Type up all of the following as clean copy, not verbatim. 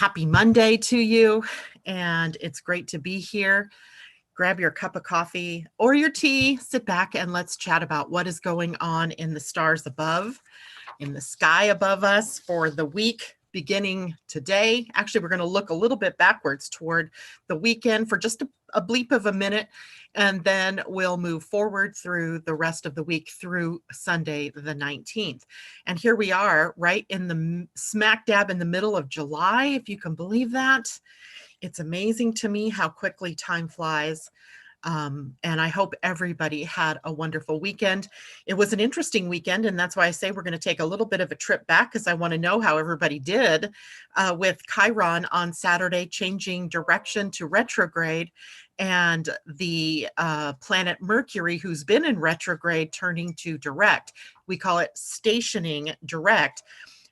Happy Monday to you, and it's great to be here. Grab your cup of coffee or your tea, sit back, and let's chat about what is going on in the stars above, in the sky above us for the week beginning today. Actually, we're going to look a little bit backwards toward the weekend for just a bleep of a minute, and then we'll move forward through the rest of the week through Sunday the 19th. And here we are right in the smack dab in the middle of July, if you can believe that. It's amazing to me how quickly time flies. And I hope everybody had a wonderful weekend. It was an interesting weekend, and that's why I say we're going to take a little bit of a trip back because I want to know how everybody did with Chiron on Saturday changing direction to retrograde, and the planet Mercury, who's been in retrograde, turning to direct. We call it stationing direct.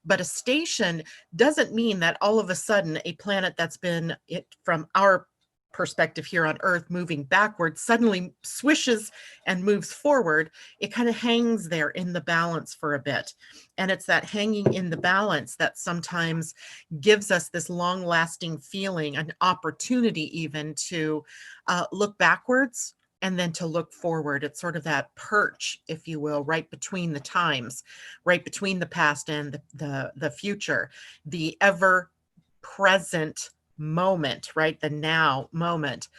But a station doesn't mean that all of a sudden a planet that's been, from our perspective here on Earth, moving backwards suddenly swishes and moves forward. It kind of hangs there in the balance for a bit. And it's that hanging in the balance that sometimes gives us this long-lasting feeling, an opportunity even to look backwards and then to look forward. It's sort of that perch, if you will, right between the times, right between the past and the future, the ever present moment, right? The now moment.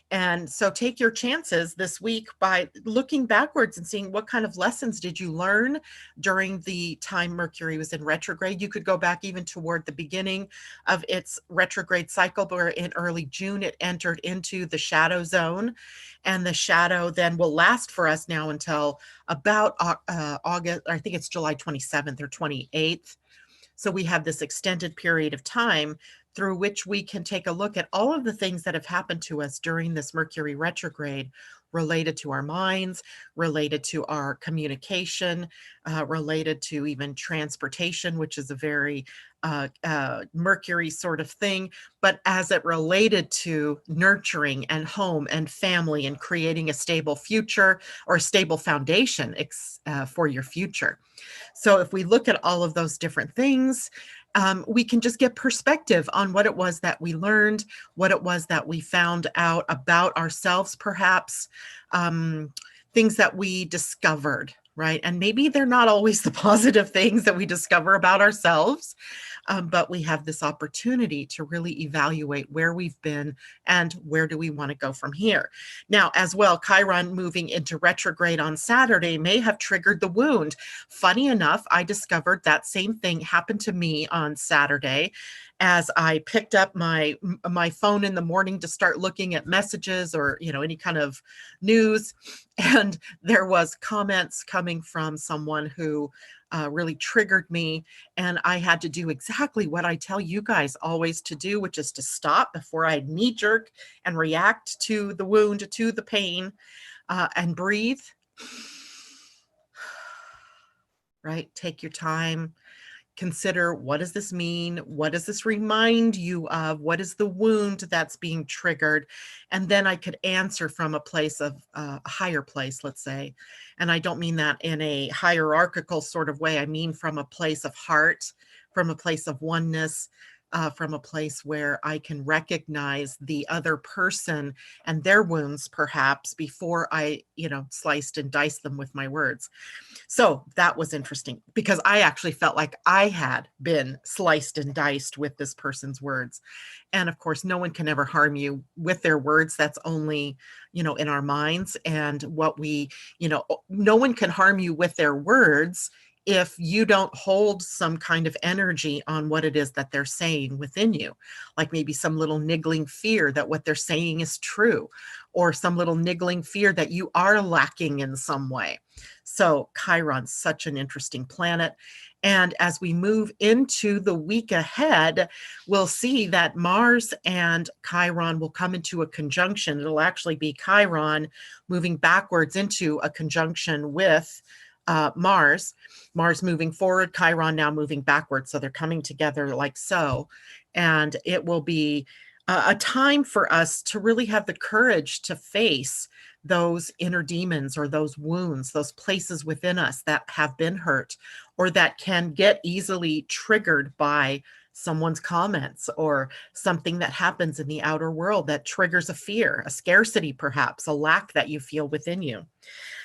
And so take your chances this week by looking backwards and seeing what kind of lessons did you learn during the time Mercury was in retrograde. You could go back even toward the beginning of its retrograde cycle, where in early June it entered into the shadow zone. And the shadow then will last for us now until about August, I think it's July 27th or 28th. So we have this extended period of time through which we can take a look at all of the things that have happened to us during this Mercury retrograde, related to our minds, related to our communication, related to even transportation, which is a very Mercury sort of thing, but as it related to nurturing and home and family and creating a stable future or a stable foundation for your future. So if we look at all of those different things, we can just get perspective on what it was that we learned, what it was that we found out about ourselves, perhaps, things that we discovered, right? And maybe they're not always the positive things that we discover about ourselves, but we have this opportunity to really evaluate where we've been and where do we want to go from here. Now, as well, Chiron moving into retrograde on Saturday may have triggered the wound. Funny enough, I discovered that same thing happened to me on Saturday as I picked up my phone in the morning to start looking at messages or, any kind of news. And there was comments coming from someone who really triggered me. And I had to do exactly what I tell you guys always to do, which is to stop before I knee jerk and react to the wound, to the pain, and breathe. Right? Take your time. Consider, what does this mean? What does this remind you of? What is the wound that's being triggered? And then I could answer from a place of a higher place, let's say. And I don't mean that in a hierarchical sort of way. I mean from a place of heart, from a place of oneness, from a place where I can recognize the other person and their wounds, perhaps, before I, sliced and diced them with my words. So that was interesting because I actually felt like I had been sliced and diced with this person's words. And of course, no one can ever harm you with their words. That's only, in our minds. And what we, no one can harm you with their words if you don't hold some kind of energy on what it is that they're saying within you, like maybe some little niggling fear that what they're saying is true, or some little niggling fear that you are lacking in some way. So Chiron's such an interesting planet. And as we move into the week ahead, we'll see that Mars and Chiron will come into a conjunction. It'll actually be Chiron moving backwards into a conjunction with Mars moving forward, Chiron now moving backwards. So they're coming together like so. And it will be a time for us to really have the courage to face those inner demons or those wounds, those places within us that have been hurt or that can get easily triggered by someone's comments or something that happens in the outer world that triggers a fear, a scarcity, perhaps a lack that you feel within you.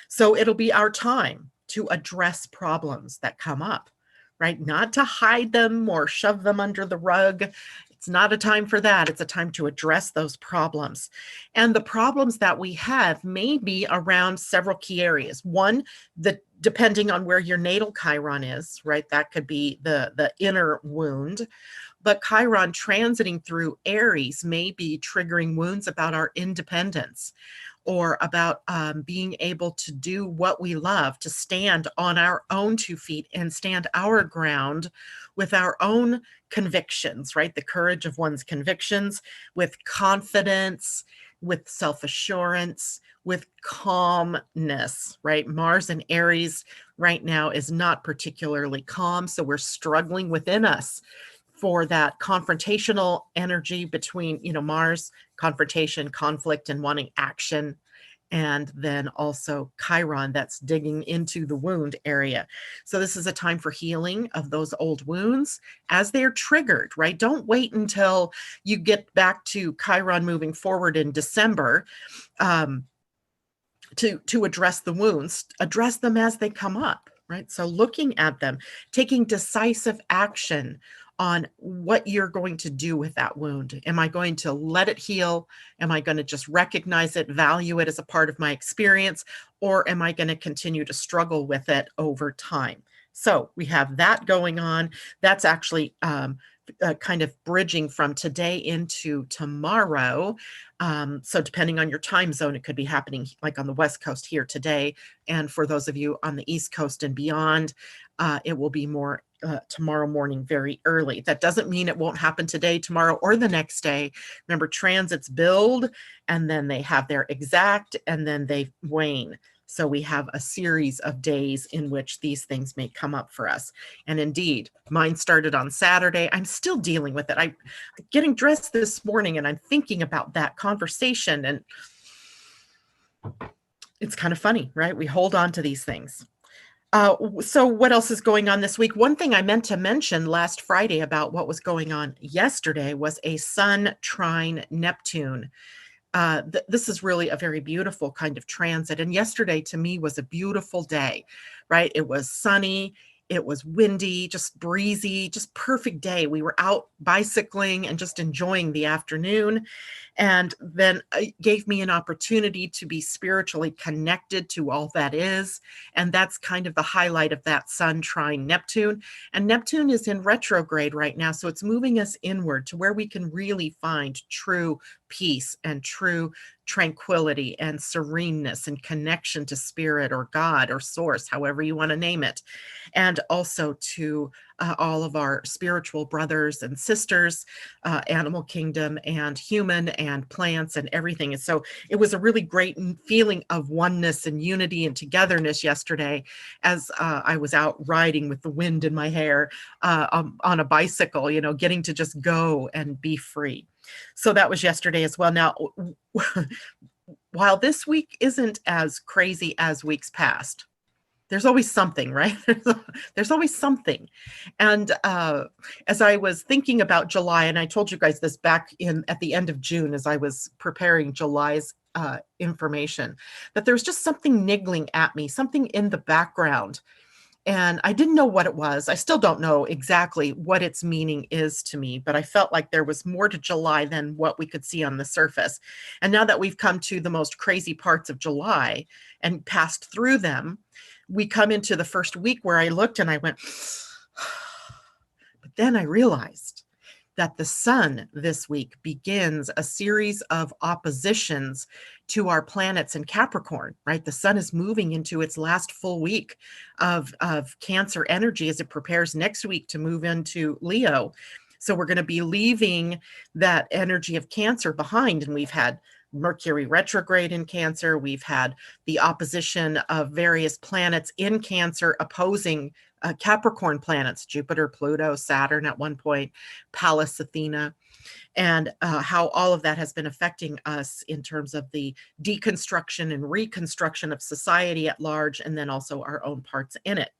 So it'll be our time to address problems that come up, right? Not to hide them or shove them under the rug. It's not a time for that. It's a time to address those problems. And the problems that we have may be around several key areas. One, depending on where your natal Chiron is, right? That could be the inner wound. But Chiron transiting through Aries may be triggering wounds about our independence or about being able to do what we love, to stand on our own 2 feet and stand our ground with our own convictions, right? The courage of one's convictions, with confidence, with self-assurance, with calmness, right? Mars and Aries right now is not particularly calm, so we're struggling within us for that confrontational energy between, Mars, confrontation, conflict, and wanting action. And then also Chiron, that's digging into the wound area. So this is a time for healing of those old wounds as they're triggered, right? Don't wait until you get back to Chiron moving forward in December to address the wounds. Address them as they come up, right? So looking at them, taking decisive action on what you're going to do with that wound. Am I going to let it heal? Am I going to just recognize it, value it as a part of my experience? Or am I going to continue to struggle with it over time? So we have that going on. That's actually kind of bridging from today into tomorrow. So depending on your time zone, it could be happening like on the West Coast here today. And for those of you on the East Coast and beyond, it will be more tomorrow morning, very early. That doesn't mean it won't happen today, tomorrow, or the next day. Remember, transits build, and then they have their exact, and then they wane. So we have a series of days in which these things may come up for us. And indeed, mine started on Saturday. I'm still dealing with it. I'm getting dressed this morning and I'm thinking about that conversation. And it's kind of funny, right? We hold on to these things. So what else is going on this week? One thing I meant to mention last Friday about what was going on yesterday was a Sun trine Neptune. This is really a very beautiful kind of transit. And yesterday to me was a beautiful day, right? It was sunny. It was windy, just breezy, just perfect day. We were out bicycling and just enjoying the afternoon. And then it gave me an opportunity to be spiritually connected to all that is. And that's kind of the highlight of that Sun trine Neptune. And Neptune is in retrograde right now. So it's moving us inward to where we can really find true peace and true tranquility and sereneness and connection to spirit or God or source, however you want to name it. And also to all of our spiritual brothers and sisters, animal kingdom and human and plants and everything. And so it was a really great feeling of oneness and unity and togetherness yesterday as I was out riding with the wind in my hair on a bicycle, getting to just go and be free. So that was yesterday as well. Now, while this week isn't as crazy as weeks past, there's always something, right? There's always something. And as I was thinking about July, and I told you guys this back at the end of June as I was preparing July's information, that there was just something niggling at me, something in the background. And I didn't know what it was. I still don't know exactly what its meaning is to me, but I felt like there was more to July than what we could see on the surface. And now that we've come to the most crazy parts of July and passed through them, we come into the first week where I looked and I went, but then I realized that the sun this week begins a series of oppositions to our planets in Capricorn, right? The sun is moving into its last full week of Cancer energy as it prepares next week to move into Leo. So we're going to be leaving that energy of Cancer behind. And we've had Mercury retrograde in Cancer. We've had the opposition of various planets in Cancer opposing Capricorn planets, Jupiter, Pluto, Saturn at one point, Pallas Athena, and how all of that has been affecting us in terms of the deconstruction and reconstruction of society at large, and then also our own parts in it.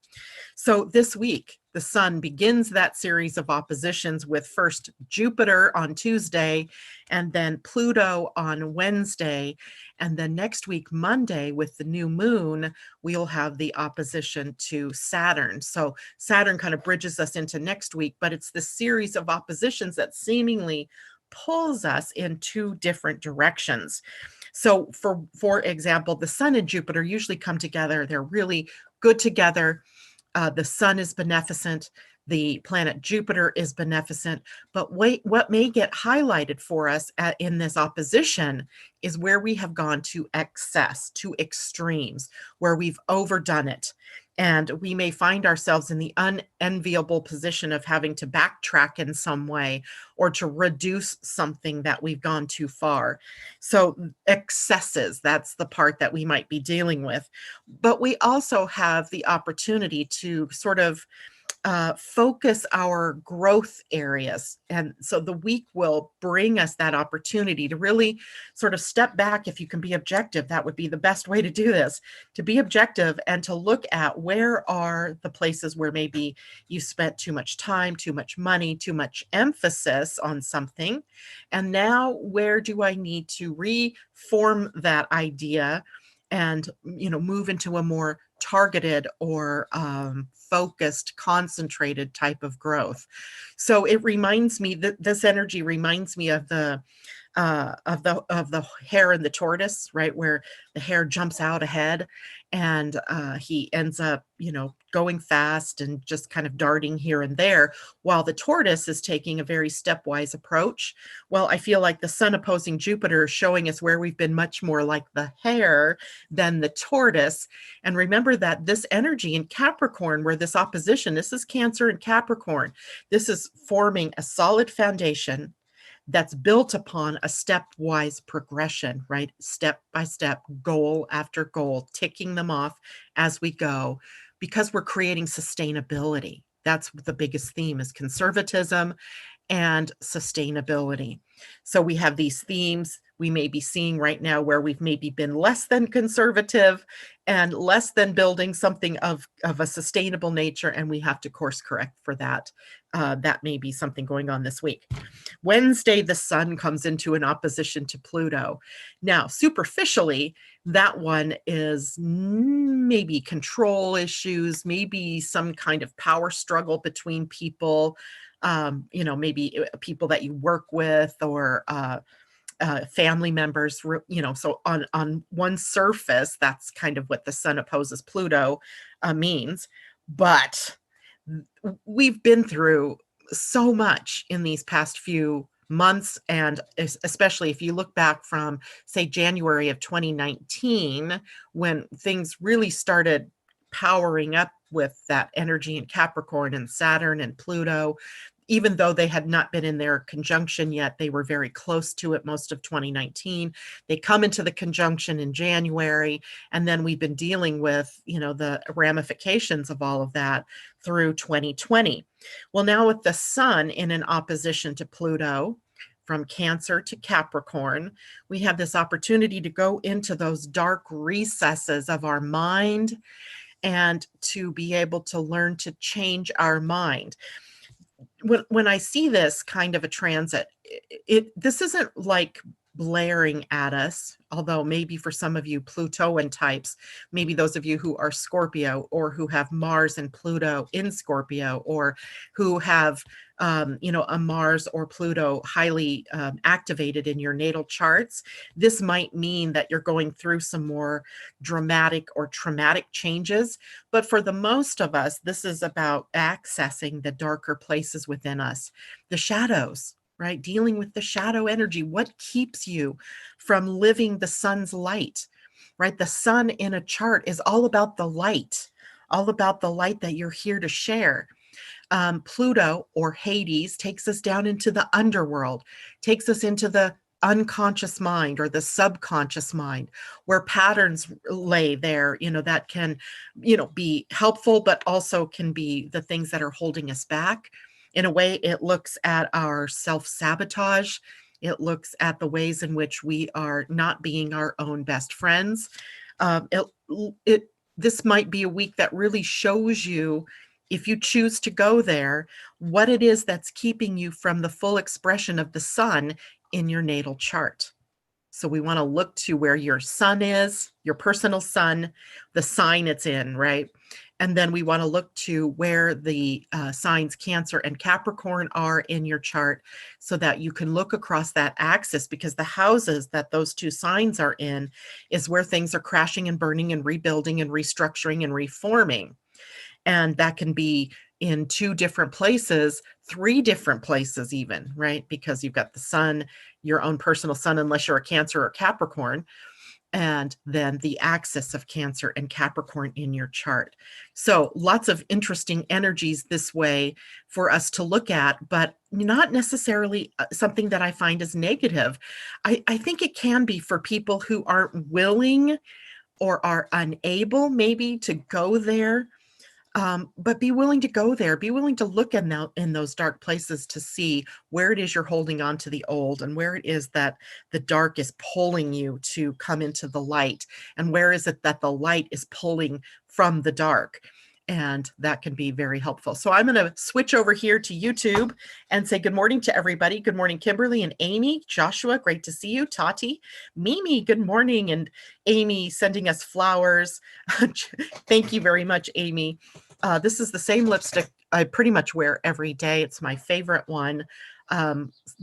So this week, the sun begins that series of oppositions with first Jupiter on Tuesday and then Pluto on Wednesday. And then next week, Monday, with the new moon, we'll have the opposition to Saturn. So Saturn kind of bridges us into next week, but it's the series of oppositions that seemingly pulls us in two different directions. So for example, the sun and Jupiter usually come together. They're really good together. The sun is beneficent. The planet Jupiter is beneficent. But wait, what may get highlighted for us in this opposition is where we have gone to excess, to extremes, where we've overdone it. And we may find ourselves in the unenviable position of having to backtrack in some way or to reduce something that we've gone too far. So, excesses, that's the part that we might be dealing with. But we also have the opportunity to sort of focus our growth areas. And so the week will bring us that opportunity to really sort of step back. If you can be objective, that would be the best way to do this, to be objective and to look at where are the places where maybe you spent too much time, too much money, too much emphasis on something. And now where do I need to reform that idea and move into a more targeted or focused, concentrated type of growth. So it reminds me that this energy reminds me of the hare and the tortoise, right? Where the hare jumps out ahead and he ends up, going fast and just kind of darting here and there, while the tortoise is taking a very stepwise approach. Well, I feel like the sun opposing Jupiter is showing us where we've been much more like the hare than the tortoise. And remember that this energy in Capricorn, where this opposition, this is Cancer and Capricorn, this is forming a solid foundation that's built upon a stepwise progression, right? Step by step, goal after goal, ticking them off as we go, because we're creating sustainability. That's the biggest theme, is conservatism and sustainability. So we have these themes we may be seeing right now where we've maybe been less than conservative and less than building something of a sustainable nature, and we have to course correct for that. That may be something going on this week. Wednesday, the sun comes into an opposition to Pluto. Now, superficially, that one is maybe control issues, maybe some kind of power struggle between people, maybe people that you work with or family members, so on one surface, that's kind of what the sun opposes Pluto means. But we've been through so much in these past few months, and especially if you look back from, say, January of 2019, when things really started powering up with that energy in Capricorn and Saturn and Pluto. Even though they had not been in their conjunction yet, they were very close to it most of 2019. They come into the conjunction in January, and then we've been dealing with, the ramifications of all of that through 2020. Well, now with the sun in an opposition to Pluto, from Cancer to Capricorn, we have this opportunity to go into those dark recesses of our mind and to be able to learn to change our mind. When I see this kind of a transit, this isn't like blaring at us, although maybe for some of you Plutoan types, maybe those of you who are Scorpio or who have Mars and Pluto in Scorpio, or who have a Mars or Pluto highly activated in your natal charts, this might mean that you're going through some more dramatic or traumatic changes. But for the most of us, this is about accessing the darker places within us, the shadows, right? Dealing with the shadow energy. What keeps you from living the sun's light, right? The sun in a chart is all about the light, all about the light that you're here to share. Pluto, or Hades, takes us down into the underworld, takes us into the unconscious mind or the subconscious mind, where patterns lay there, that can, be helpful, but also can be the things that are holding us back. In a way, it looks at our self-sabotage. It looks at the ways in which we are not being our own best friends. It this might be a week that really shows you, if you choose to go there, what it is that's keeping you from the full expression of the sun in your natal chart. So we want to look to where your sun is, your personal sun, the sign it's in, right? And then we want to look to where the signs Cancer and Capricorn are in your chart, so that you can look across that axis, because the houses that those two signs are in is where things are crashing and burning and rebuilding and restructuring and reforming. And that can be in 2 different places, 3 different places even, right? Because you've got the sun, your own personal sun, unless you're a Cancer or Capricorn, and then the axis of Cancer and Capricorn in your chart. So lots of interesting energies this way for us to look at, but not necessarily something that I find is negative. I think it can be for people who aren't willing or are unable maybe to go there. But be willing to go there. Be willing to look in those dark places to see where it is you're holding on to the old, and where it is that the dark is pulling you to come into the light, and where is it that the light is pulling from the dark. And that can be very helpful. So I'm going to switch over here to YouTube and say good morning to everybody. Good morning, Kimberly and Amy. Joshua, great to see you. Tati, Mimi, good morning. And Amy sending us flowers. Thank you very much, Amy. This is the same lipstick I pretty much wear every day. It's my favorite one.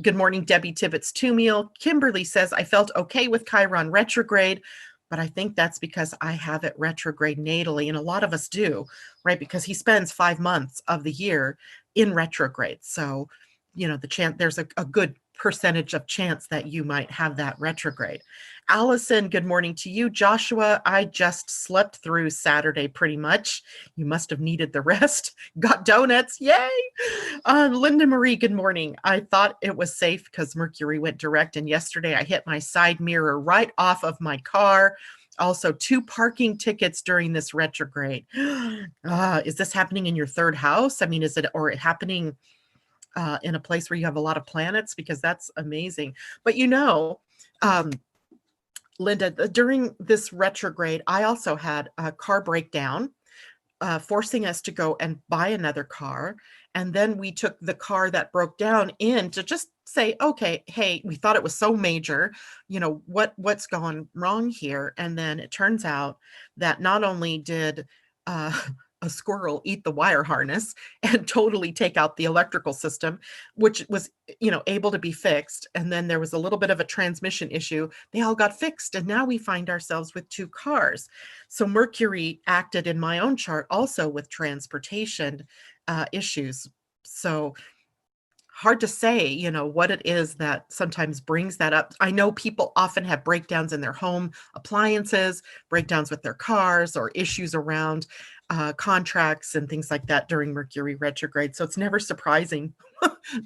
Good morning, Debbie Tibbetts Tumiel. Kimberly says, I felt okay with Chiron retrograde, but I think that's because I have it retrograde natally. And a lot of us do, right? Because he spends 5 months of the year in retrograde. So, there's a good percentage of chance that you might have that retrograde. Allison, good morning to you. Joshua, I just slept through Saturday pretty much. You must have needed the rest. Got donuts. Yay. Linda Marie, good morning. I thought it was safe because Mercury went direct. And yesterday I hit my side mirror right off of my car. Also, 2 parking tickets during this retrograde. Is this happening in your 3rd house? I mean, is it happening in a place where you have a lot of planets? Because that's amazing. But Linda, during this retrograde, I also had a car breakdown, forcing us to go and buy another car. And then we took the car that broke down in to just say, okay, hey, we thought it was so major, what's going wrong here? And then it turns out that not only did a squirrel eat the wire harness and totally take out the electrical system, which was, able to be fixed. And then there was a little bit of a transmission issue. They all got fixed. And now we find ourselves with 2 cars. So Mercury acted in my own chart also with transportation issues. So hard to say, what it is that sometimes brings that up. I know people often have breakdowns in their home appliances, breakdowns with their cars, or issues around contracts and things like that during Mercury retrograde. So it's never surprising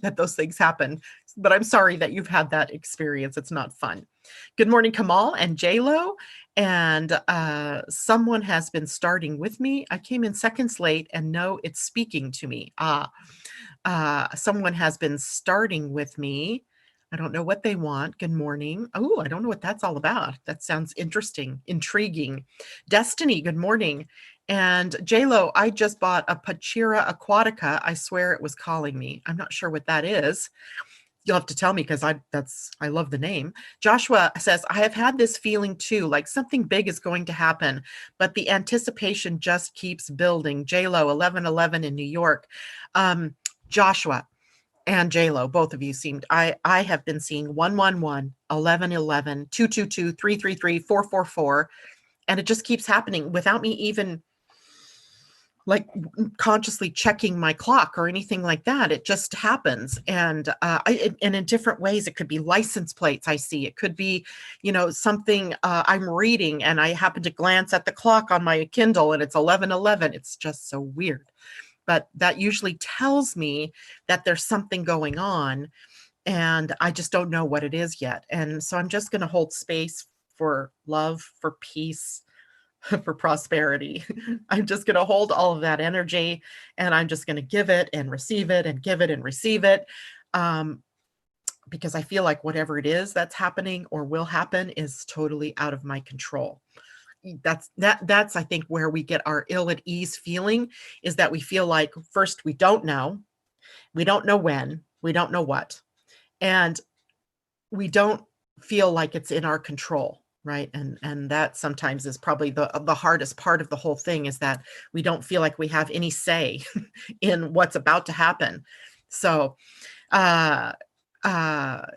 that those things happen. But I'm sorry that you've had that experience. It's not fun. Good morning, Kamal and JLo. And someone has been starting with me. I came in seconds late and no, it's speaking to me. Someone has been starting with me. I don't know what they want. Good morning. Oh, I don't know what that's all about. That sounds interesting, intriguing. Destiny, good morning. And JLo, I just bought a Pachira aquatica. I swear it was calling me. I'm not sure what that is. You'll have to tell me, because I love the name. Joshua says, I have had this feeling too, like something big is going to happen, but the anticipation just keeps building. JLo, 1111 in New York. Joshua and JLo, both of you seemed, I have been seeing 111, 1111, 222, 333, 444, and it just keeps happening without me even like consciously checking my clock or anything like that. It just happens. And and in different ways. It could be license plates I see. It could be, something I'm reading and I happen to glance at the clock on my Kindle and it's 11:11. It's just so weird. But that usually tells me that there's something going on and I just don't know what it is yet. And so I'm just going to hold space for love, for peace, for prosperity. I'm just going to hold all of that energy and I'm just going to give it and receive it and give it and receive it. Because I feel like whatever it is that's happening or will happen is totally out of my control. that's I think where we get our ill at ease feeling, is that we feel like, first, we don't know when, we don't know what, and we don't feel like it's in our control, right? And that sometimes is probably the hardest part of the whole thing, is that we don't feel like we have any say in what's about to happen. So uh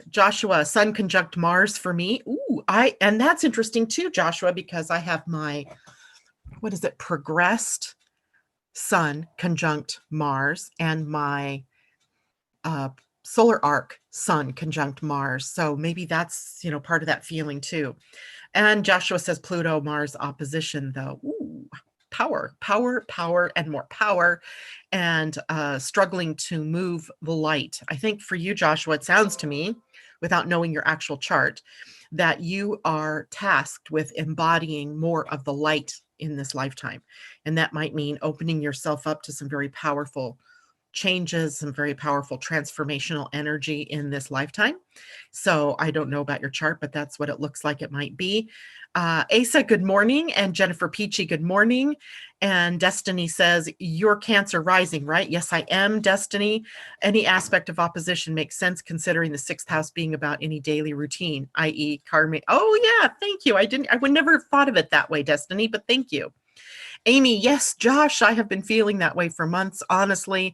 Joshua, Sun conjunct Mars for me. Ooh, and that's interesting too, Joshua, because I have my, what is it, progressed Sun conjunct Mars, and my solar arc Sun conjunct Mars. So maybe that's, part of that feeling too. And Joshua says Pluto Mars opposition, though. Ooh, power, power, power, and more power, and struggling to move the light. I think for you, Joshua, it sounds to me, without knowing your actual chart, that you are tasked with embodying more of the light in this lifetime. And that might mean opening yourself up to some very powerful changes, some very powerful transformational energy in this lifetime. So I don't know about your chart, but that's what it looks like it might be. Asa, good morning. And Jennifer Peachy, good morning. And Destiny says, you're Cancer rising, right? Yes, I am, Destiny. Any aspect of opposition makes sense considering the sixth house being about any daily routine, i.e. karmic. Oh yeah, thank you. I would never have thought of it that way, Destiny, but thank you. Amy, yes, Josh, I have been feeling that way for months, honestly.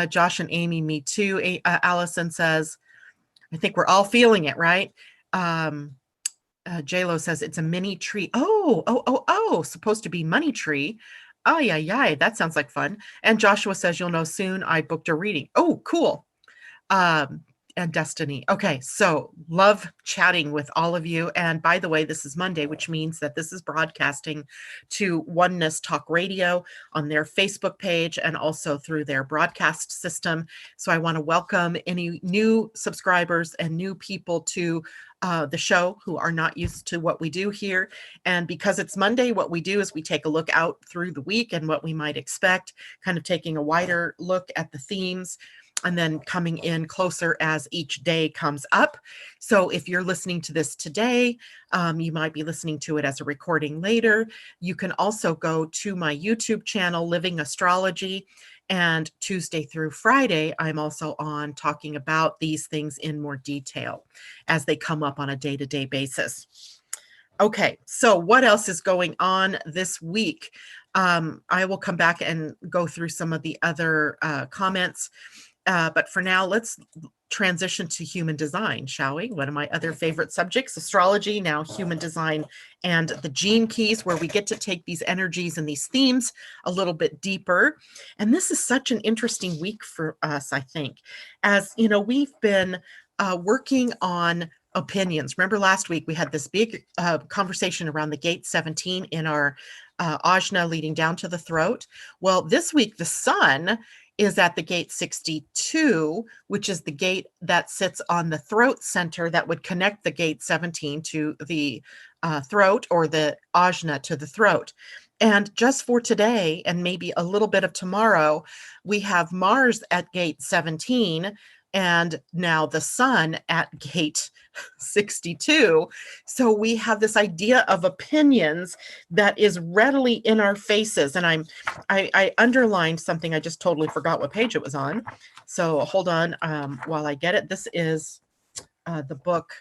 Josh and Amy, me too. Allison says, I think we're all feeling it, right? J-Lo says, it's a mini tree. Oh, supposed to be money tree. Oh, yeah, that sounds like fun. And Joshua says, you'll know soon. I booked a reading. Oh, cool. And Destiny. Okay, so love chatting with all of you. And by the way, this is Monday, which means that this is broadcasting to Oneness Talk Radio on their Facebook page and also through their broadcast system. So I want to welcome any new subscribers and new people to the show who are not used to what we do here. And because it's Monday, what we do is we take a look out through the week and what we might expect, kind of taking a wider look at the themes, and then coming in closer as each day comes up. So if you're listening to this today, you might be listening to it as a recording later. You can also go to my YouTube channel, Living Astrology, and Tuesday through Friday, I'm also on talking about these things in more detail as they come up on a day-to-day basis. Okay, so what else is going on this week? I will come back and go through some of the other comments. But for now, let's transition to human design, shall we? One of my other favorite subjects, astrology, now human design, and the gene keys, where we get to take these energies and these themes a little bit deeper. And this is such an interesting week for us, I think. As you know, we've been working on opinions. Remember last week we had this big conversation around the gate 17 in our ajna leading down to the throat. Well, this week the sun is at the gate 62, which is the gate that sits on the throat center that would connect the gate 17 to the throat, or the ajna to the throat. And just for today, and maybe a little bit of tomorrow, we have Mars at gate 17, and now the sun at gate 62. So we have this idea of opinions that is readily in our faces. And I underlined something. I just totally forgot what page it was on. So hold on while I get it. This is the book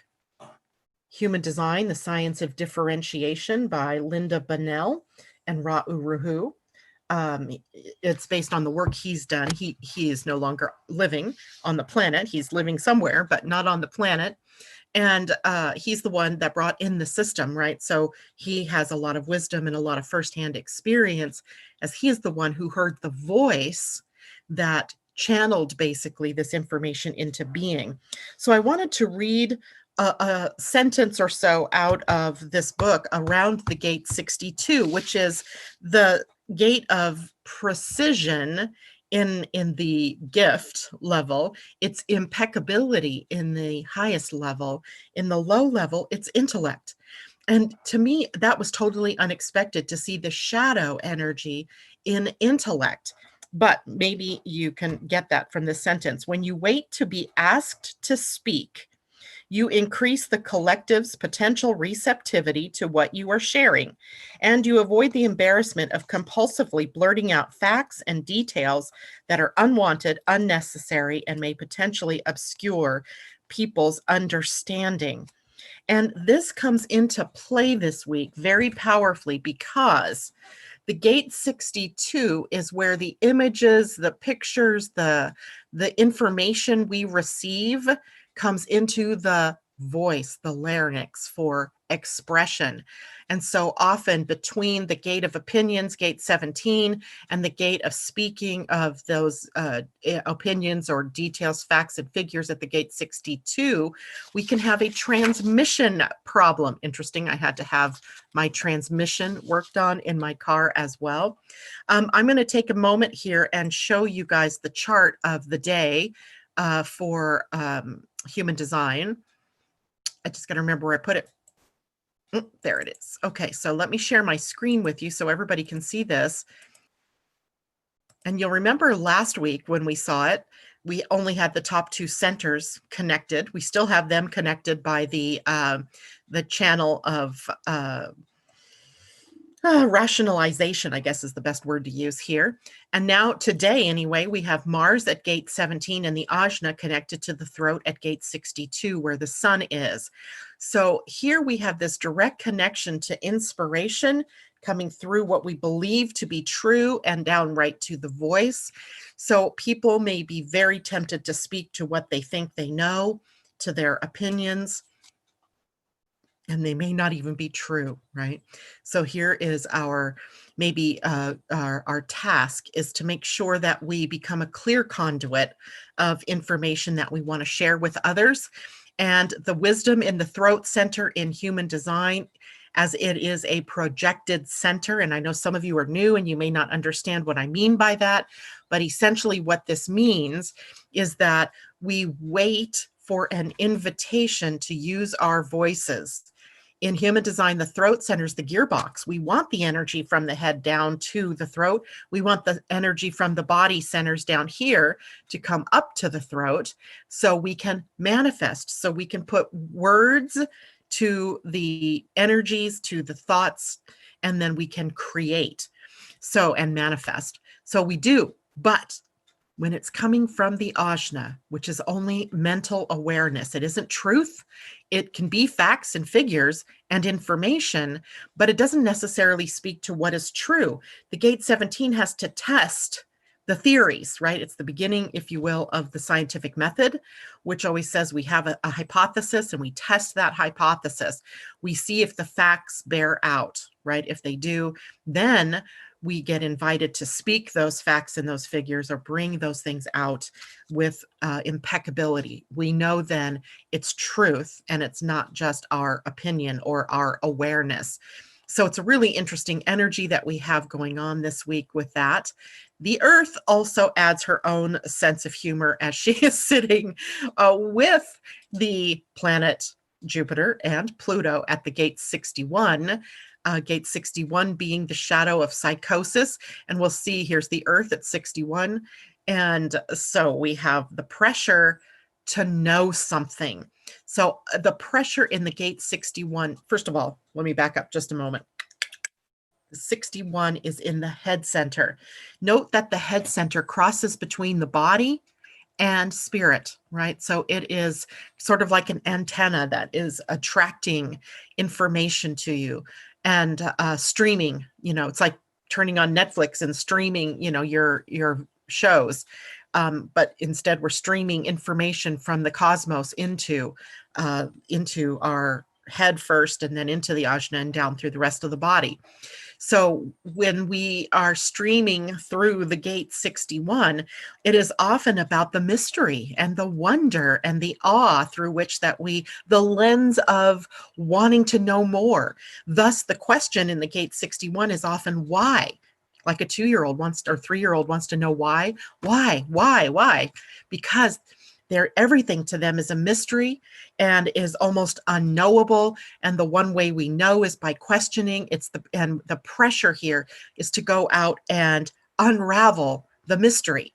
Human Design, The Science of Differentiation by Linda Bunnell and Ra Uruhu. It's based on the work he's done. He is no longer living on the planet. He's living somewhere, but not on the planet. And he's the one that brought in the system, right? So he has a lot of wisdom and a lot of firsthand experience, as he is the one who heard the voice that channeled basically this information into being. So I wanted to read a sentence or so out of this book around the gate 62, which is the gate of precision in the gift level. It's impeccability in the highest level. In the low level, it's intellect. And to me, that was totally unexpected to see the shadow energy in intellect. But maybe you can get that from this sentence. When you wait to be asked to speak, You increase the collective's potential receptivity to what you are sharing, and you avoid the embarrassment of compulsively blurting out facts and details that are unwanted, unnecessary, and may potentially obscure people's understanding. And this comes into play this week very powerfully because the gate 62 is where the images, the pictures, the information we receive comes into the voice, the larynx for expression. And so often between the gate of opinions, gate 17, and the gate of speaking of those opinions or details, facts, and figures at the gate 62, we can have a transmission problem. Interesting, I had to have my transmission worked on in my car as well. I'm going to take a moment here and show you guys the chart of the day for human design. I just got to remember where I put it. There it is. Okay, so let me share my screen with you so everybody can see this. And you'll remember last week when we saw it, we only had the top two centers connected. We still have them connected by the channel of rationalization, I guess is the best word to use here. And now today, anyway, we have Mars at gate 17 and the Ajna connected to the throat at gate 62, where the sun is. So here we have this direct connection to inspiration coming through what we believe to be true and downright to the voice. So people may be very tempted to speak to what they think they know, to their opinions, and they may not even be true, right? So here is our, maybe our task is to make sure that we become a clear conduit of information that we want to share with others. And the wisdom in the throat center in human design, as it is a projected center, and I know some of you are new and you may not understand what I mean by that, but essentially what this means is that we wait for an invitation to use our voices. In human design, the throat center is the gearbox. We want the energy from the head down to the throat. We want the energy from the body centers down here to come up to the throat so we can manifest, so we can put words to the energies, to the thoughts, and then we can create and manifest. So we do, but when it's coming from the ajna, which is only mental awareness, it isn't truth. It can be facts and figures and information, but it doesn't necessarily speak to what is true. The gate 17 has to test the theories, right? It's the beginning, if you will, of the scientific method, which always says we have a hypothesis and we test that hypothesis. We see if the facts bear out, right? If they do, then we get invited to speak those facts and those figures or bring those things out with impeccability. We know then it's truth and it's not just our opinion or our awareness. So it's a really interesting energy that we have going on this week with that. The Earth also adds her own sense of humor as she is sitting with the planet Jupiter and Pluto at the gate 61. Gate 61 being the shadow of psychosis. And we'll see here's the Earth at 61. And so we have the pressure to know something. So the pressure in the gate 61, first of all, let me back up just a moment. 61 is in the head center. Note that the head center crosses between the body and spirit, right? So it is sort of like an antenna that is attracting information to you and streaming, it's like turning on Netflix and streaming, your shows. But instead we're streaming information from the cosmos into our head first and then into the ajna and down through the rest of the body. So when we are streaming through the gate 61, it is often about the mystery and the wonder and the awe through which the lens of wanting to know more. Thus, the question in the gate 61 is often why? Like a 2-year-old or 3-year-old wants to know why? Why? Because everything to them is a mystery and is almost unknowable. And the one way we know is by questioning. And the pressure here is to go out and unravel the mystery.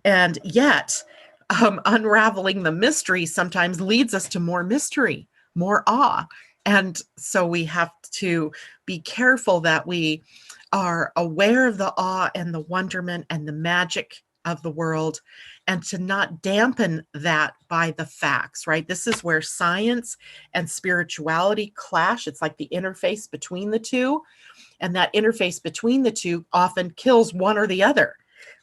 And yet, unraveling the mystery sometimes leads us to more mystery, more awe. And so we have to be careful that we are aware of the awe and the wonderment and the magic of the world, and to not dampen that by the facts, right? This is where science and spirituality clash. It's like the interface between the two, and that interface between the two often kills one or the other.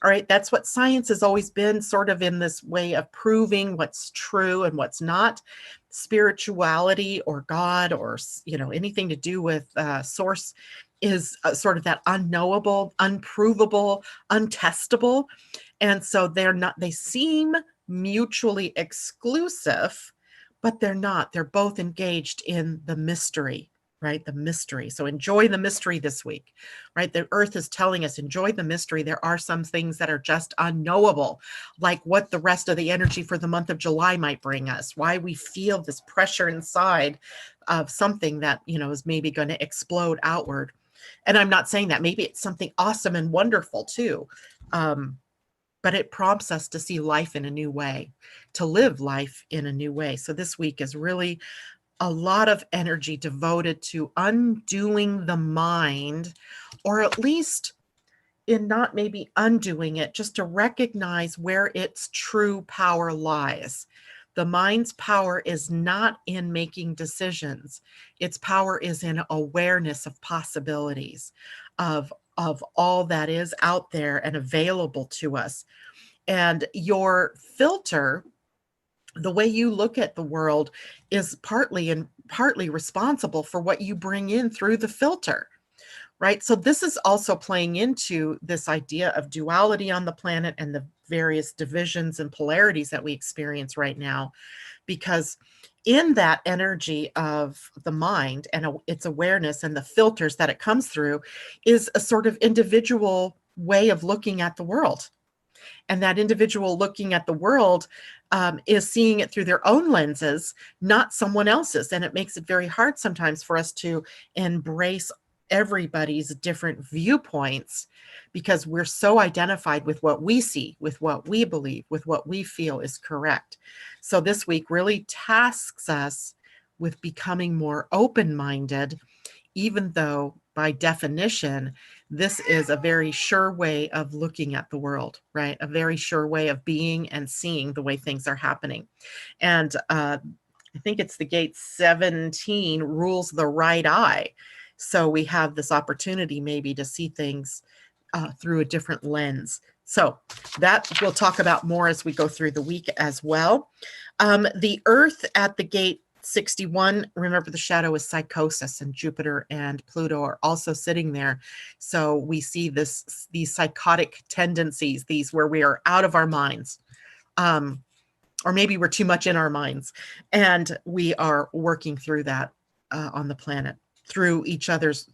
All right, that's what science has always been, sort of in this way of proving what's true and what's not. Spirituality or God or anything to do with source is sort of that unknowable, unprovable, untestable. And so they seem mutually exclusive, but they're not. They're both engaged in the mystery, right? The mystery. So enjoy the mystery this week, right? The earth is telling us, enjoy the mystery. There are some things that are just unknowable, like what the rest of the energy for the month of July might bring us, why we feel this pressure inside of something that, is maybe going to explode outward. And I'm not saying that. Maybe it's something awesome and wonderful too. But it prompts us to see life in a new way, to live life in a new way. So this week is really a lot of energy devoted to undoing the mind, or at least in not maybe undoing it, just to recognize where its true power lies. The mind's power is not in making decisions. Its power is in awareness of possibilities, of all that is out there and available to us. And your filter, the way you look at the world, is partly responsible for what you bring in through the filter, right? So this is also playing into this idea of duality on the planet and the various divisions and polarities that we experience right now, because in that energy of the mind and its awareness and the filters that it comes through is a sort of individual way of looking at the world. And that individual looking at the world is seeing it through their own lenses, not someone else's. And it makes it very hard sometimes for us to embrace everybody's different viewpoints, because we're so identified with what we see, with what we believe, with what we feel is correct. So this week really tasks us with becoming more open-minded, even though by definition, this is a very sure way of looking at the world, right? A very sure way of being and seeing the way things are happening. And I think it's the gate 17 rules the right eye. So we have this opportunity maybe to see things through a different lens. So that we'll talk about more as we go through the week as well. The Earth at the gate 61, remember the shadow is psychosis, and Jupiter and Pluto are also sitting there. So we see these psychotic tendencies, these where we are out of our minds. Or maybe we're too much in our minds, and we are working through that on the planet, through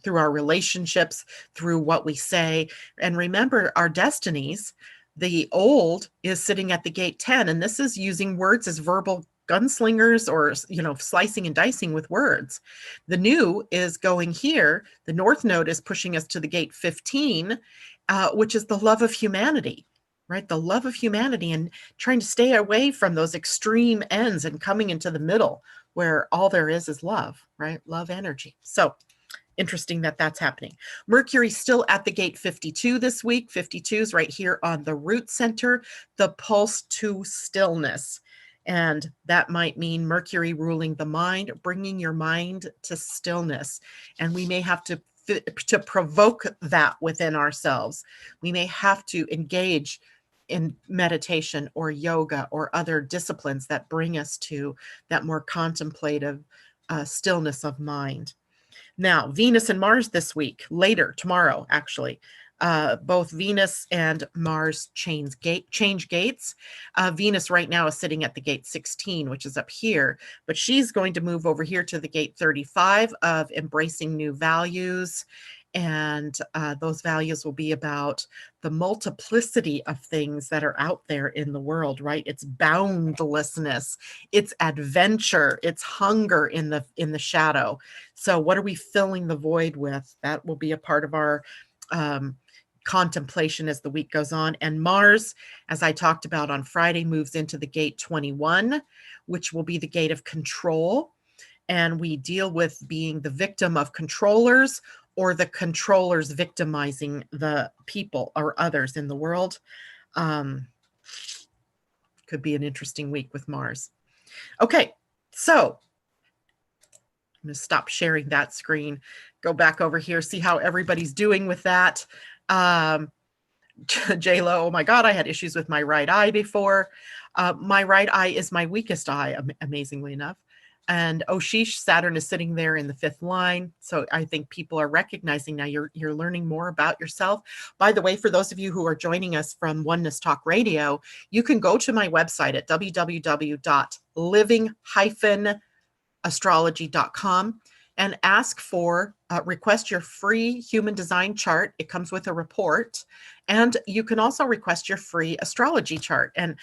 our relationships, through what we say. And remember our destinies. The old is sitting at the gate 10, and this is using words as verbal gunslingers, or slicing and dicing with words. The new is going here. The North Node is pushing us to the gate 15, which is the love of humanity, right? The love of humanity, and trying to stay away from those extreme ends and coming into the middle where all there is love, right? Love energy. So interesting that that's happening. Mercury still at the gate 52 this week. 52 is right here on the root center, the pulse to stillness. And that might mean Mercury ruling the mind, bringing your mind to stillness. And we may have to provoke that within ourselves. We may have to engage in meditation or yoga or other disciplines that bring us to that more contemplative stillness of mind. Now, Venus and Mars this week, later, tomorrow, actually. Both Venus and Mars change gates. Venus right now is sitting at the gate 16, which is up here, but she's going to move over here to the gate 35 of embracing new values. And those values will be about the multiplicity of things that are out there in the world, right? It's boundlessness, it's adventure, it's hunger in the shadow. So what are we filling the void with? That will be a part of our contemplation as the week goes on. And Mars, as I talked about on Friday, moves into the gate 21, which will be the gate of control. And we deal with being the victim of controllers or the controllers victimizing the people or others in the world. Could be an interesting week with Mars. Okay, so I'm going to stop sharing that screen, go back over here, see how everybody's doing with that. J-Lo, oh my God, I had issues with my right eye before. My right eye is my weakest eye, amazingly enough. And Oshish, Saturn is sitting there in the 5th line. So I think people are recognizing now you're learning more about yourself. By the way, for those of you who are joining us from Oneness Talk Radio, you can go to my website at www.living-astrology.com and ask for, request your free human design chart. It comes with a report. And you can also request your free astrology chart. And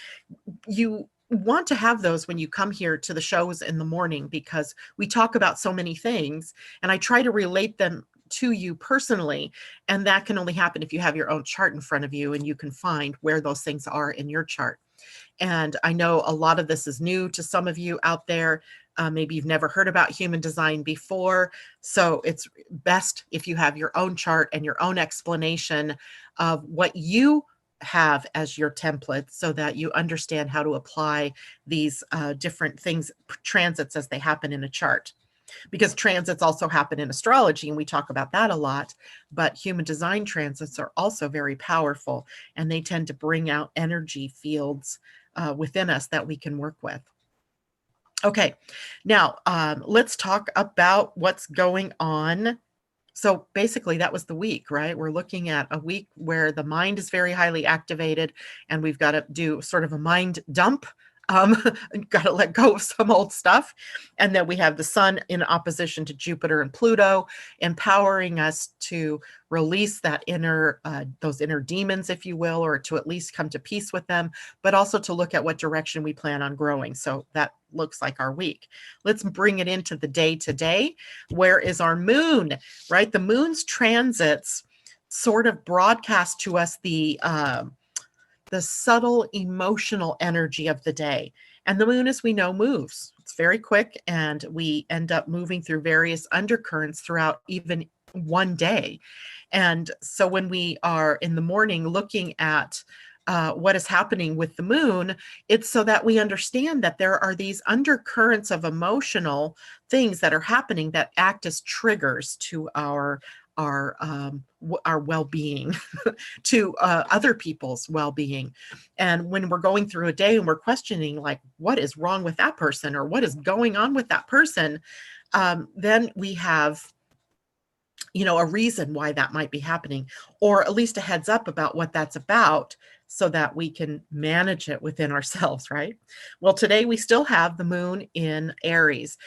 you want to have those when you come here to the shows in the morning, because we talk about so many things and I try to relate them to you personally. And that can only happen if you have your own chart in front of you and you can find where those things are in your chart. And I know a lot of this is new to some of you out there. Maybe you've never heard about human design before. So it's best if you have your own chart and your own explanation of what you have as your template so that you understand how to apply these different things, transits as they happen in a chart. Because transits also happen in astrology, and we talk about that a lot, but human design transits are also very powerful, and they tend to bring out energy fields within us that we can work with. Okay, now let's talk about what's going on. So basically that was the week, right? We're looking at a week where the mind is very highly activated and we've got to do sort of a mind dump. Got to let go of some old stuff. And then we have the sun in opposition to Jupiter and Pluto, empowering us to release that those inner demons, if you will, or to at least come to peace with them, but also to look at what direction we plan on growing. So that looks like our week. Let's bring it into the day today. Where is our moon, right? The moon's transits sort of broadcast to us the subtle emotional energy of the day. And the moon, as we know, moves. It's very quick, and we end up moving through various undercurrents throughout even one day. And so when we are in the morning looking at what is happening with the moon, it's so that we understand that there are these undercurrents of emotional things that are happening that act as triggers to our well-being, to other people's well-being. And when we're going through a day and we're questioning, like, what is wrong with that person or what is going on with that person, then we have, a reason why that might be happening, or at least a heads up about what that's about, so that we can manage it within ourselves, right? Well, today we still have the moon in Aries.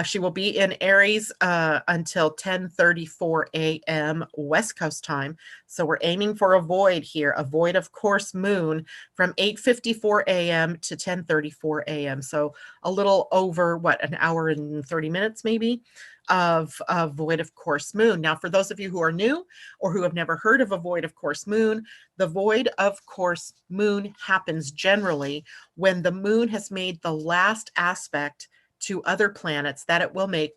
She will be in Aries until 10:34 a.m. West Coast time. So we're aiming for a void here, a void of course moon from 8:54 a.m. to 10:34 a.m. So a little over, an hour and 30 minutes maybe of a void of course moon. Now, for those of you who are new or who have never heard of a void of course moon, the void of course moon happens generally when the moon has made the last aspect to other planets that it will make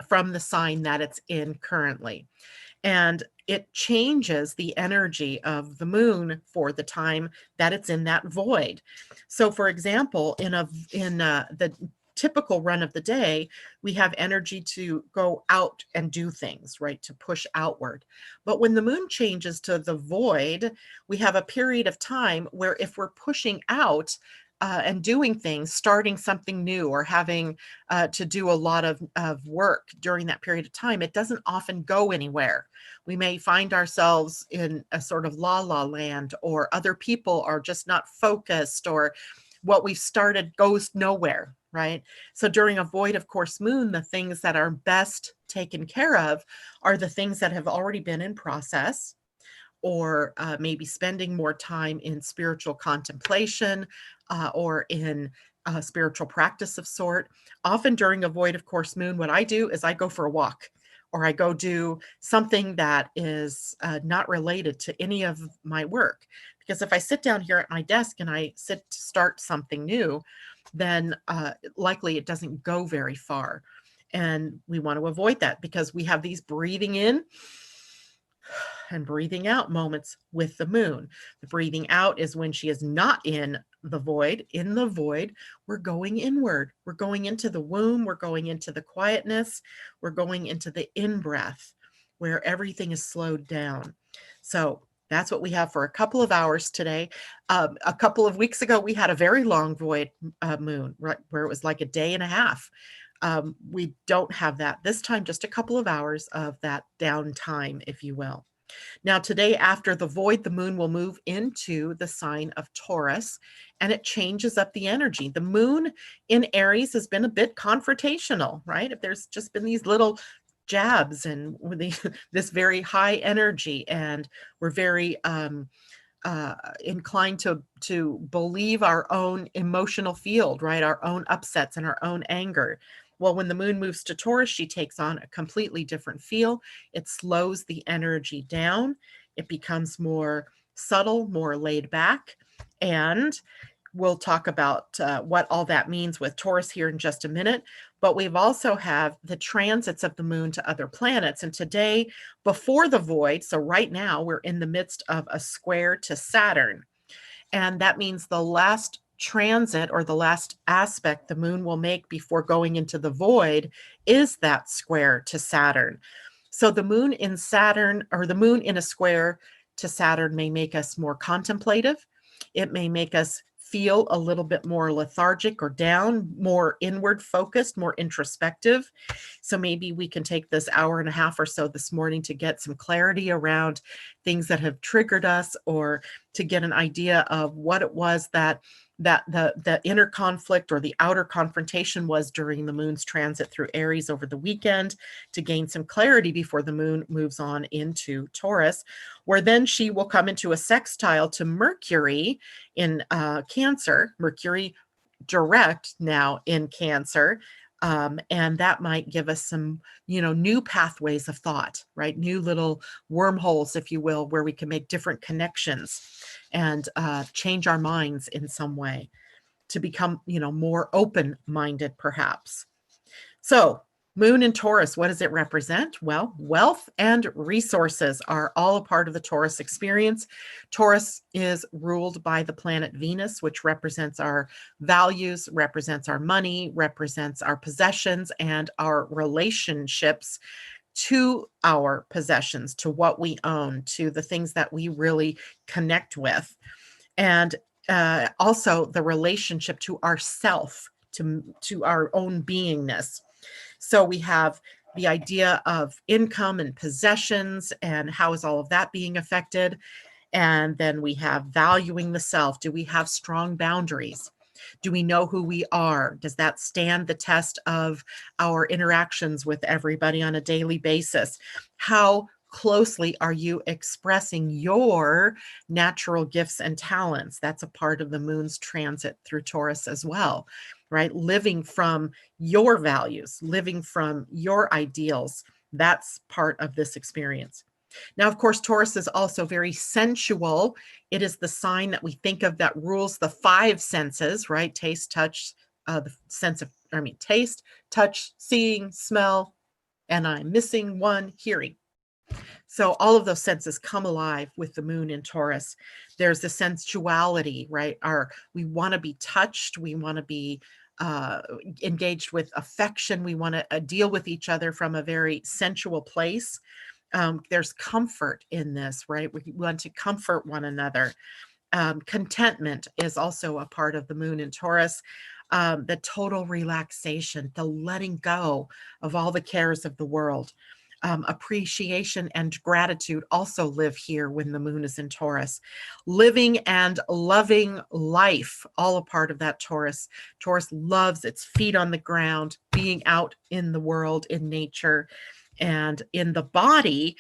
from the sign that it's in currently. And it changes the energy of the moon for the time that it's in that void. So for example, in the typical run of the day, we have energy to go out and do things, right? To push outward. But when the moon changes to the void, we have a period of time where if we're pushing out and doing things, starting something new, or having to do a lot of work during that period of time, it doesn't often go anywhere. We may find ourselves in a sort of la-la land, or other people are just not focused, or what we've started goes nowhere, right? So during a void of course moon, the things that are best taken care of are the things that have already been in process, or maybe spending more time in spiritual contemplation or in spiritual practice of sort. Often during a void of course moon, what I do is I go for a walk, or I go do something that is not related to any of my work. Because if I sit down here at my desk and I sit to start something new, then likely it doesn't go very far. And we want to avoid that because we have these breathing in and breathing out moments with the moon. The breathing out is when she is not in the void. In the void, we're going inward. We're going into the womb. We're going into the quietness. We're going into the in-breath where everything is slowed down. So that's what we have for a couple of hours today. A couple of weeks ago, we had a very long void moon, right, where it was like a day and a half. We don't have that this time, just a couple of hours of that downtime, if you will. Now, today, after the void, the moon will move into the sign of Taurus, and it changes up the energy. The moon in Aries has been a bit confrontational, right? If there's just been these little jabs and this very high energy, and we're very inclined to believe our own emotional field, right? Our own upsets and our own anger. Well, when the moon moves to Taurus, she takes on a completely different feel. It slows the energy down. It becomes more subtle, more laid back. And we'll talk about what all that means with Taurus here in just a minute. But we've also have the transits of the moon to other planets. And today, before the void, so right now, we're in the midst of a square to Saturn. And that means the last transit or the last aspect the moon will make before going into the void is that square to Saturn. So the moon in Saturn, or the moon in a square to Saturn, may make us more contemplative. It may make us feel a little bit more lethargic or down, more inward focused, more introspective. So maybe we can take this hour and a half or so this morning to get some clarity around things that have triggered us, or to get an idea of what it was that the inner conflict or the outer confrontation was during the moon's transit through Aries over the weekend, to gain some clarity before the moon moves on into Taurus, where then she will come into a sextile to Mercury in Cancer, Mercury direct now in Cancer. And that might give us some, new pathways of thought, right? New little wormholes, if you will, where we can make different connections and change our minds in some way to become, more open-minded, perhaps. So moon in Taurus, what does it represent? Well, wealth and resources are all a part of the Taurus experience. Taurus is ruled by the planet Venus, which represents our values, represents our money, represents our possessions and our relationships to our possessions, to what we own, to the things that we really connect with. And also the relationship to ourself, to our own beingness. So we have the idea of income and possessions, and how is all of that being affected? And then we have valuing the self. Do we have strong boundaries? Do we know who we are? Does that stand the test of our interactions with everybody on a daily basis? How closely are you expressing your natural gifts and talents? That's a part of the moon's transit through Taurus as well, right? Living from your values, living from your ideals. That's part of this experience. Now, of course, Taurus is also very sensual. It is the sign that we think of that rules the five senses, right? Taste, touch, taste, touch, seeing, smell, and I'm missing one, hearing. So all of those senses come alive with the moon in Taurus. There's the sensuality, right? We want to be touched. We want to be engaged with affection. We want to deal with each other from a very sensual place. There's comfort in this, right? We want to comfort one another. Contentment is also a part of the moon in Taurus. The total relaxation, the letting go of all the cares of the world. Appreciation and gratitude also live here when the moon is in Taurus. Living and loving life, all a part of that Taurus. Taurus loves its feet on the ground, being out in the world, in nature, and in the body.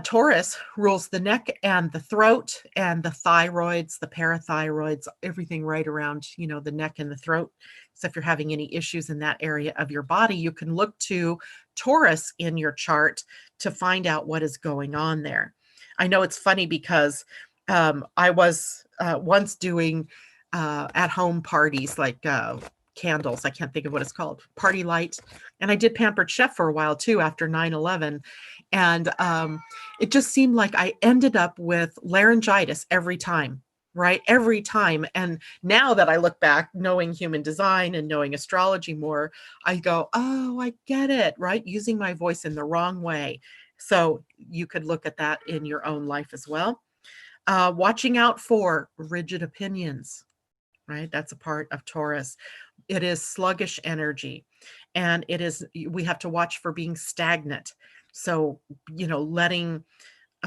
Taurus rules the neck and the throat and the thyroids, the parathyroids, everything right around, the neck and the throat. So if you're having any issues in that area of your body, you can look to Taurus in your chart to find out what is going on there. I know it's funny because I was once doing at-home parties, like candles. I can't think of what it's called, party light. And I did Pampered Chef for a while too after 9/11. And it just seemed like I ended up with laryngitis every time, right? Every time. And now that I look back, knowing human design and knowing astrology more, I go, oh, I get it, right? Using my voice in the wrong way. So you could look at that in your own life as well. Watching out for rigid opinions, right? That's a part of Taurus. It is sluggish energy, and we have to watch for being stagnant. So, letting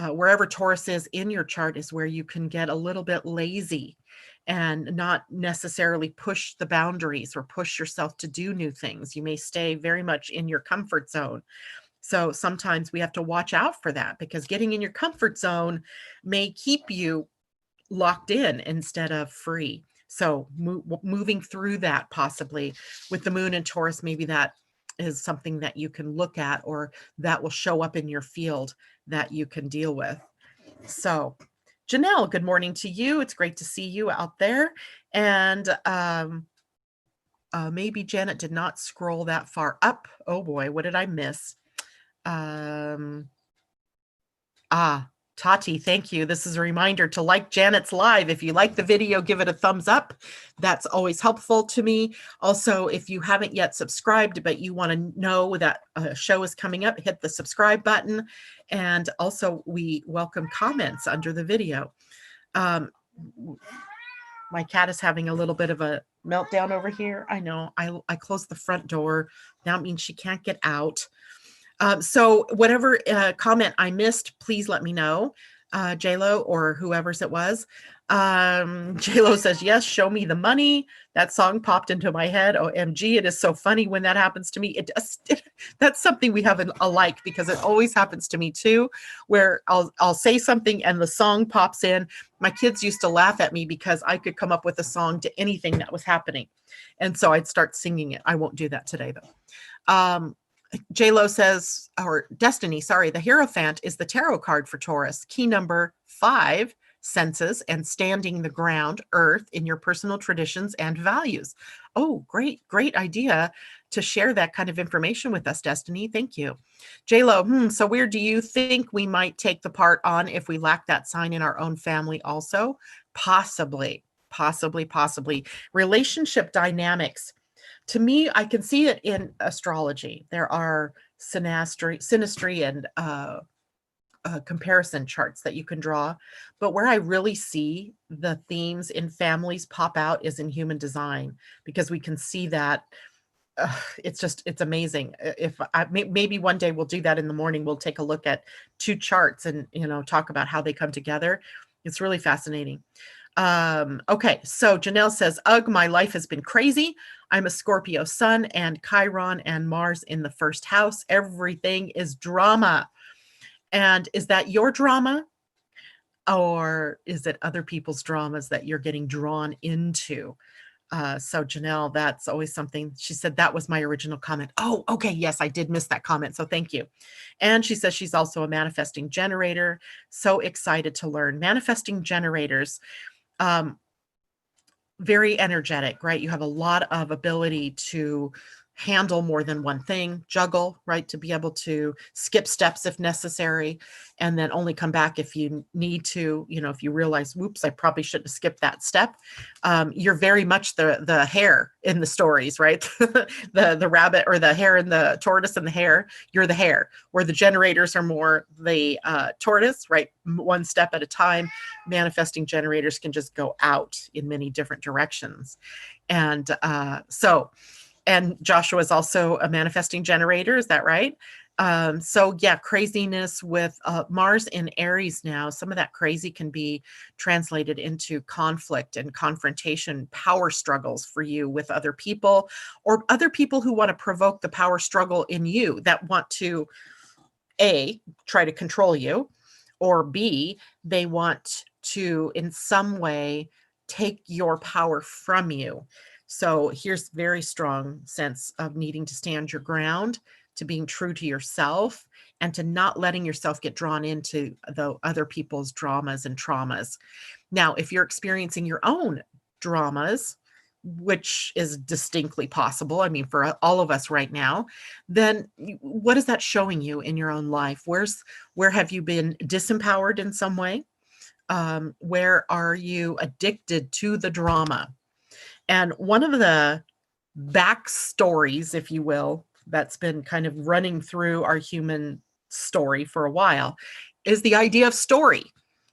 wherever Taurus is in your chart is where you can get a little bit lazy and not necessarily push the boundaries or push yourself to do new things. You may stay very much in your comfort zone. So sometimes we have to watch out for that, because getting in your comfort zone may keep you locked in instead of free. So moving through that, possibly with the moon in Taurus, maybe that is something that you can look at, or that will show up in your field that you can deal with. So Janelle, good morning to you. It's great to see you out there. And maybe Janet did not scroll that far up. Oh boy, what did I miss? Tati, thank you. This is a reminder to like Janet's live. If you like the video, give it a thumbs up. That's always helpful to me. Also, if you haven't yet subscribed, but you want to know that a show is coming up, hit the subscribe button. And also, we welcome comments under the video. My cat is having a little bit of a meltdown over here. I know. I closed the front door. That means she can't get out. So whatever comment I missed, please let me know, JLo or whoever's it was. JLo says, yes, show me the money. That song popped into my head. OMG, it is so funny when that happens to me. That's something we have alike, because it always happens to me too, where I'll say something and the song pops in. My kids used to laugh at me because I could come up with a song to anything that was happening. And so I'd start singing it. I won't do that today though. JLo says, or Destiny, sorry, the Hierophant is the tarot card for Taurus. Key number 5, senses and standing the ground, earth, in your personal traditions and values. Oh, great idea to share that kind of information with us, Destiny. Thank you. JLo, so where do you think we might take the part on if we lack that sign in our own family also? Possibly. Relationship dynamics. To me, I can see it in astrology. There are synastry and comparison charts that you can draw. But where I really see the themes in families pop out is in human design, because we can see that. It's amazing. Maybe one day we'll do that in the morning. We'll take a look at 2 charts and, talk about how they come together. It's really fascinating. Okay, so Janelle says, ugh, my life has been crazy. I'm a Scorpio Sun and Chiron and Mars in the first house. Everything is drama. And is that your drama? Or is it other people's dramas that you're getting drawn into? So Janelle, that's always something. She said, that was my original comment. Oh, okay. Yes, I did miss that comment. So thank you. And she says she's also a manifesting generator. So excited to learn. Manifesting generators, very energetic, right? You have a lot of ability to handle more than one thing, juggle, right? To be able to skip steps if necessary, and then only come back if you need to, if you realize, whoops, I probably shouldn't have skipped that step. You're very much the hare in the stories, right? the rabbit, or the hare and the tortoise and the hare. You're the hare, where the generators are more the tortoise, right? One step at a time. Manifesting generators can just go out in many different directions. And and Joshua is also a manifesting generator. Is that right? So yeah, craziness with Mars in Aries now. Some of that crazy can be translated into conflict and confrontation, power struggles for you with other people, or other people who want to provoke the power struggle in you, that want to A, try to control you, or B, they want to in some way take your power from you. So here's very strong sense of needing to stand your ground, to being true to yourself, and to not letting yourself get drawn into the other people's dramas and traumas. Now, if you're experiencing your own dramas, which is distinctly possible, I mean, for all of us right now, then what is that showing you in your own life? Where have you been disempowered in some way? Where are you addicted to the drama? And one of the backstories, if you will, that's been kind of running through our human story for a while is the idea of story,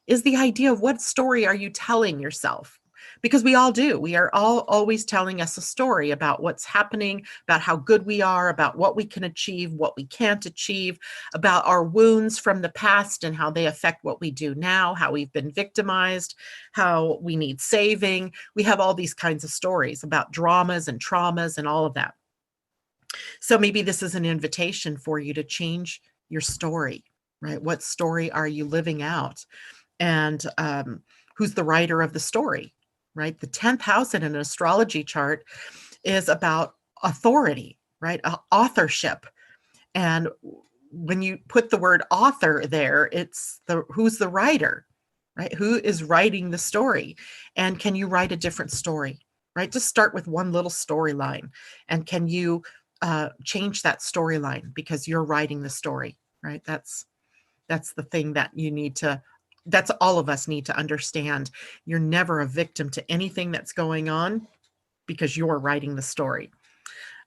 is the idea of what story are you telling yourself? Because we all do. We are all always telling us a story about what's happening, about how good we are, about what we can achieve, what we can't achieve, about our wounds from the past and how they affect what we do now, how we've been victimized, how we need saving. We have all these kinds of stories about dramas and traumas and all of that. So maybe this is an invitation for you to change your story, right? What story are you living out? And who's the writer of the story, right? The 10th house in an astrology chart is about authority, right? Authorship. And when you put the word author there, it's who's the writer, right? Who is writing the story? And can you write a different story, right? Just start with one little storyline. And can you change that storyline because you're writing the story, right? That's the thing that you need to, that's all of us need to understand. You're never a victim to anything that's going on because you're writing the story.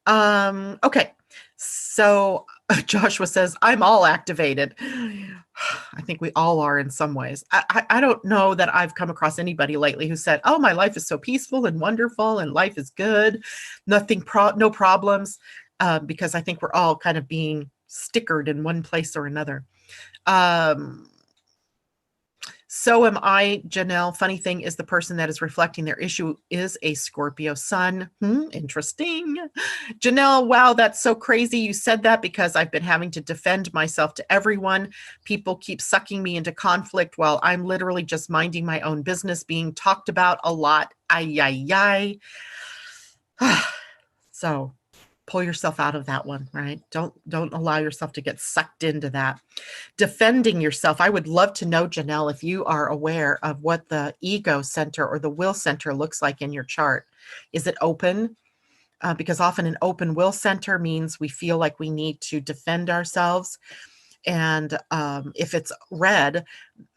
Okay. So Joshua says, I'm all activated. I think we all are in some ways. I don't know that I've come across anybody lately who said, oh, my life is so peaceful and wonderful and life is good. No problems. Because I think we're all kind of being stickered in one place or another. So am I, Janelle. Funny thing is the person that is reflecting their issue is a Scorpio Sun. Interesting. Janelle, wow, that's so crazy you said that because I've been having to defend myself to everyone. People keep sucking me into conflict while I'm literally just minding my own business, being talked about a lot. Ay. So pull yourself out of that one, right? Don't allow yourself to get sucked into that. Defending yourself. I would love to know, Janelle, if you are aware of what the ego center or the will center looks like in your chart. Is it open? Because often an open will center means we feel like we need to defend ourselves. And if it's red,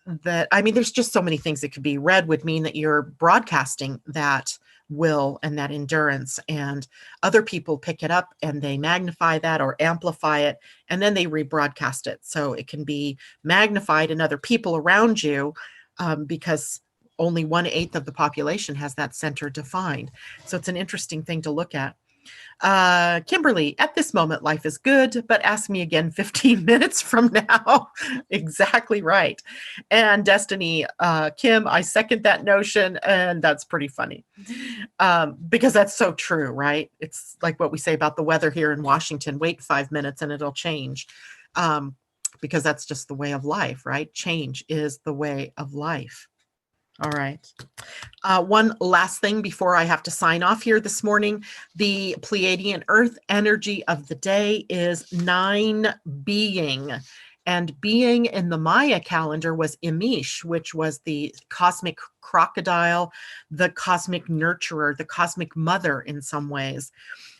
there's just so many things it could be. Red would mean that you're broadcasting that will and that endurance, and other people pick it up and they magnify that or amplify it, and then they rebroadcast it. So it can be magnified in other people around you because only 1/8 of the population has that center defined. So it's an interesting thing to look at. Kimberly, at this moment, life is good, but ask me again 15 minutes from now. Exactly right. And Destiny, Kim, I second that notion, and that's pretty funny because that's so true, right? It's like what we say about the weather here in Washington. Wait 5 minutes and it'll change because that's just the way of life, right? Change is the way of life. All right. One last thing before I have to sign off here this morning. The Pleiadian-Earth energy of the day is 9 being. And being in the Maya calendar was Imish, which was the cosmic crocodile, the cosmic nurturer, the cosmic mother in some ways.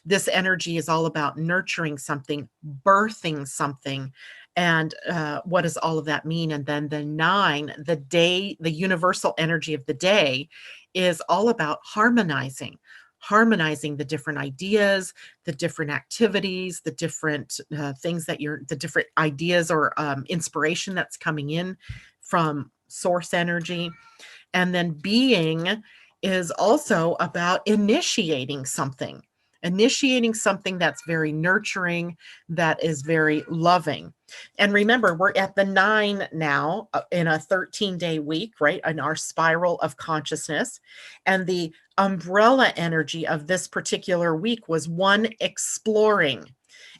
This energy is all about nurturing something, birthing something. And what does all of that mean? And then the 9, the day, the universal energy of the day is all about harmonizing the different ideas, the different activities, the different things that the different ideas or inspiration that's coming in from source energy. And then being is also about initiating something that's very nurturing, that is very loving. And remember, we're at the 9 now in a 13-day week, right? In our spiral of consciousness. And the umbrella energy of this particular week was 1, exploring.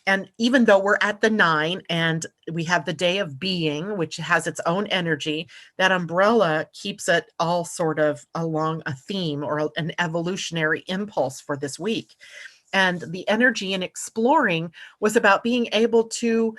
And even though we're at the 9 and we have the day of being, which has its own energy, that umbrella keeps it all sort of along a theme or an evolutionary impulse for this week. And the energy in exploring was about being able to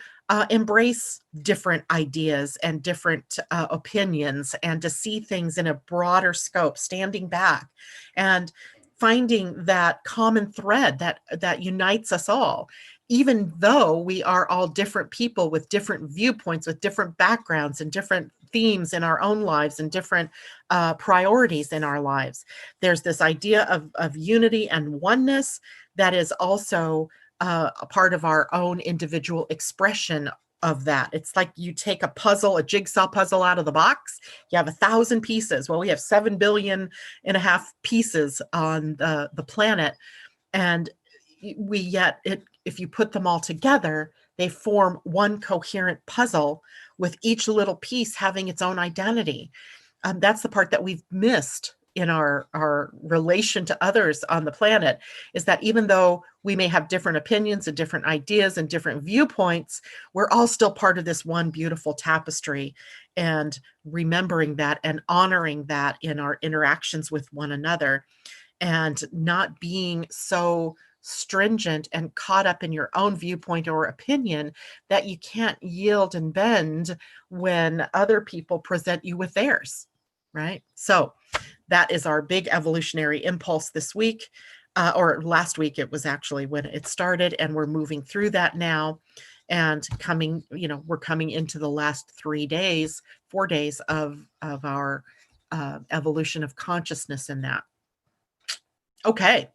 embrace different ideas and different opinions, and to see things in a broader scope, standing back and finding that common thread that unites us all, even though we are all different people with different viewpoints, with different backgrounds and different themes in our own lives and different priorities in our lives. There's this idea of unity and oneness that is also a part of our own individual expression of that. It's like you take a puzzle, a jigsaw puzzle out of the box. You have 1,000 pieces. Well, we have 7.5 billion pieces on the planet, and if you put them all together, they form one coherent puzzle, with each little piece having its own identity. That's the part that we've missed in our relation to others on the planet, is that even though we may have different opinions and different ideas and different viewpoints, we're all still part of this one beautiful tapestry. And remembering that and honoring that in our interactions with one another, and not being so stringent and caught up in your own viewpoint or opinion that you can't yield and bend when other people present you with theirs, right? So that is our big evolutionary impulse this week, or last week. It was actually when it started, and we're moving through that now, and we're coming into the last 4 days of our evolution of consciousness in that. Okay.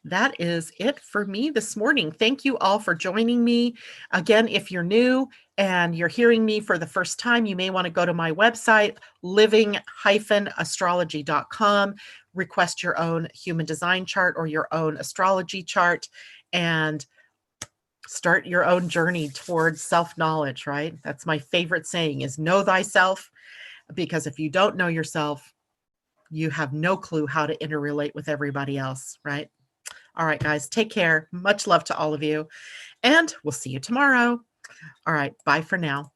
That is it for me this morning. Thank you all for joining me. Again, if you're new and you're hearing me for the first time, you may want to go to my website, living-astrology.com, request your own human design chart or your own astrology chart, and start your own journey towards self-knowledge, right? That's my favorite saying, is know thyself, because if you don't know yourself, you have no clue how to interrelate with everybody else, right? All right, guys, take care. Much love to all of you, and we'll see you tomorrow. All right, bye for now.